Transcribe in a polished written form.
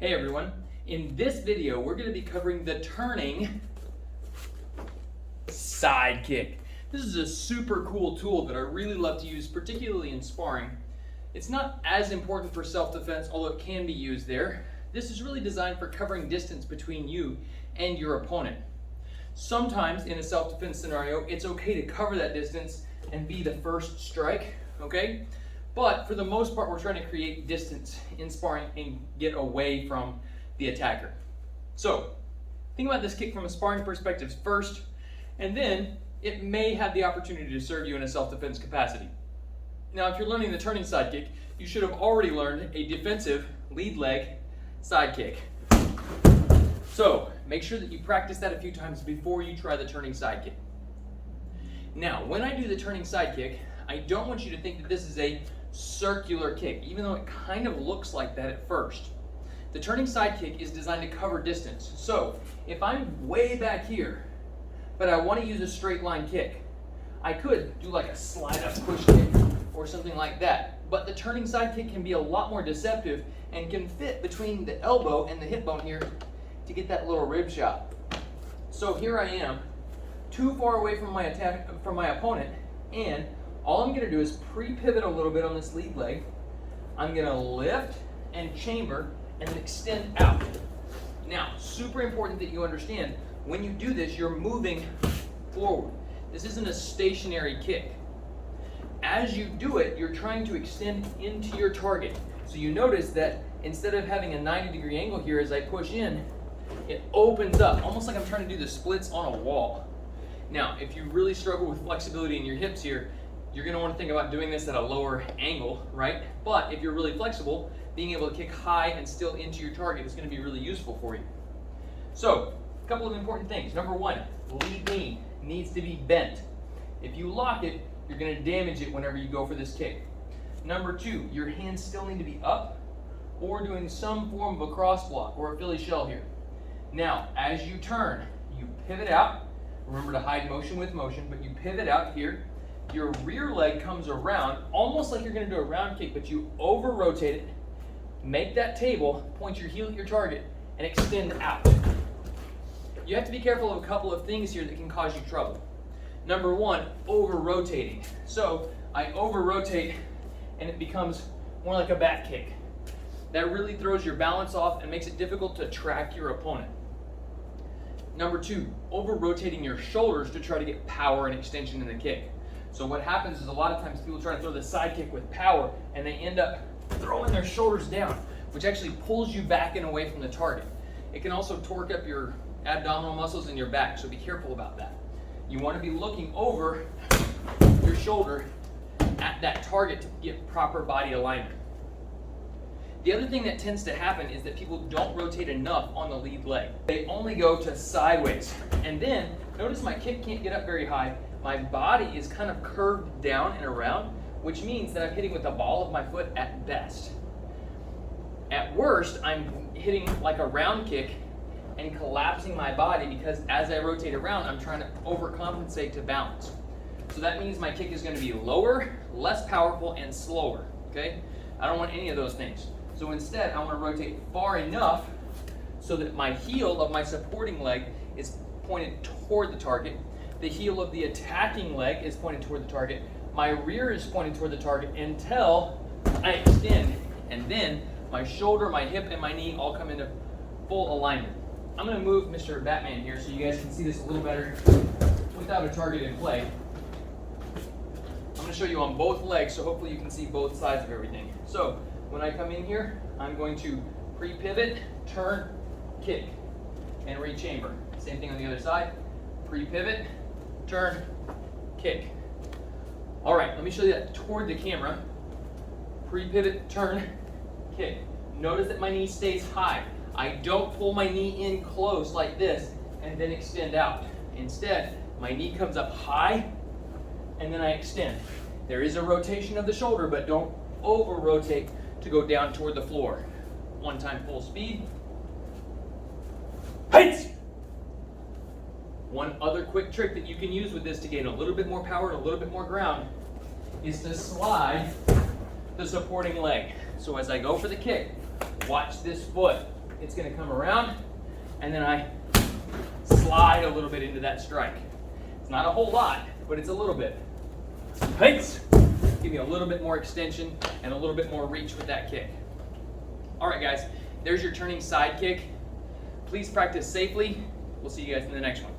Hey everyone, in this video we're going to be covering the turning side kick. This is a super cool tool that I really love to use, particularly in sparring. It's not as important for self-defense, although it can be used there. This is really designed for covering distance between you and your opponent. Sometimes in a self-defense scenario, it's okay to cover that distance and be the first strike, okay? But for the most part, we're trying to create distance in sparring and get away from the attacker. So think about this kick from a sparring perspective first, and then it may have the opportunity to serve you in a self-defense capacity. Now, if you're learning the turning side kick, you should have already learned a defensive lead leg side kick. So make sure that you practice that a few times before you try the turning side kick. Now, when I do the turning side kick, I don't want you to think that this is a circular kick, even though it kind of looks like that at first. The turning side kick is designed to cover distance. So if I'm way back here, but I want to use a straight line kick, I could do like a slide up push kick or something like that. But the turning side kick can be a lot more deceptive and can fit between the elbow and the hip bone here to get that little rib shot. So here I am, too far away from my opponent, and all I'm going to do is pre-pivot a little bit on this lead leg. I'm going to lift and chamber and then extend out. Now, super important that you understand, when you do this, you're moving forward. This isn't a stationary kick. As you do it, you're trying to extend into your target. So you notice that instead of having a 90-degree angle here as I push in, it opens up, almost like I'm trying to do the splits on a wall. Now, if you really struggle with flexibility in your hips here, you're going to want to think about doing this at a lower angle, right? But if you're really flexible, being able to kick high and still into your target is going to be really useful for you. So, a couple of important things. Number one, lead knee needs to be bent. If you lock it, you're going to damage it whenever you go for this kick. Number two, your hands still need to be up or doing some form of a cross block or a Philly shell here. Now, as you turn, you pivot out. Remember to hide motion with motion, but you pivot out here. Your rear leg comes around, almost like you're going to do a round kick, but you over-rotate it, make that table, point your heel at your target, and extend out. You have to be careful of a couple of things here that can cause you trouble. Number one, over-rotating. So I over-rotate, and it becomes more like a back kick. That really throws your balance off and makes it difficult to track your opponent. Number two, over-rotating your shoulders to try to get power and extension in the kick. So what happens is a lot of times people try to throw the side kick with power and they end up throwing their shoulders down, which actually pulls you back and away from the target. It can also torque up your abdominal muscles in your back, so be careful about that. You want to be looking over your shoulder at that target to get proper body alignment. The other thing that tends to happen is that people don't rotate enough on the lead leg. They only go to sideways. And then, notice my kick can't get up very high. My body is kind of curved down and around, which means that I'm hitting with the ball of my foot at best. At worst, I'm hitting like a round kick and collapsing my body because as I rotate around, I'm trying to overcompensate to balance. So that means my kick is going to be lower, less powerful, and slower, okay? I don't want any of those things. So instead, I want to rotate far enough so that my heel of my supporting leg is pointed toward the target. The heel of the attacking leg is pointed toward the target. My rear is pointed toward the target until I extend. And then my shoulder, my hip, and my knee all come into full alignment. I'm going to move Mr. Batman here so you guys can see this a little better without a target in play. I'm going to show you on both legs, so hopefully you can see both sides of everything. So when I come in here, I'm going to pre-pivot, turn, kick, and re-chamber. Same thing on the other side. Pre-pivot, turn, kick. All right, let me show you that toward the camera. Pre-pivot, turn, kick. Notice that my knee stays high. I don't pull my knee in close like this and then extend out. Instead, my knee comes up high and then I extend. There is a rotation of the shoulder, but don't over-rotate to go down toward the floor. One time full speed. Heights! One other quick trick that you can use with this to gain a little bit more power and a little bit more ground is to slide the supporting leg. So as I go for the kick, watch this foot. it's gonna come around, and then I slide a little bit into that strike. It's not a whole lot, but it's a little bit. Heights, give me a little bit more extension and a little bit more reach with that kick. All right, guys, there's your turning side kick. Please practice safely. We'll see you guys in the next one.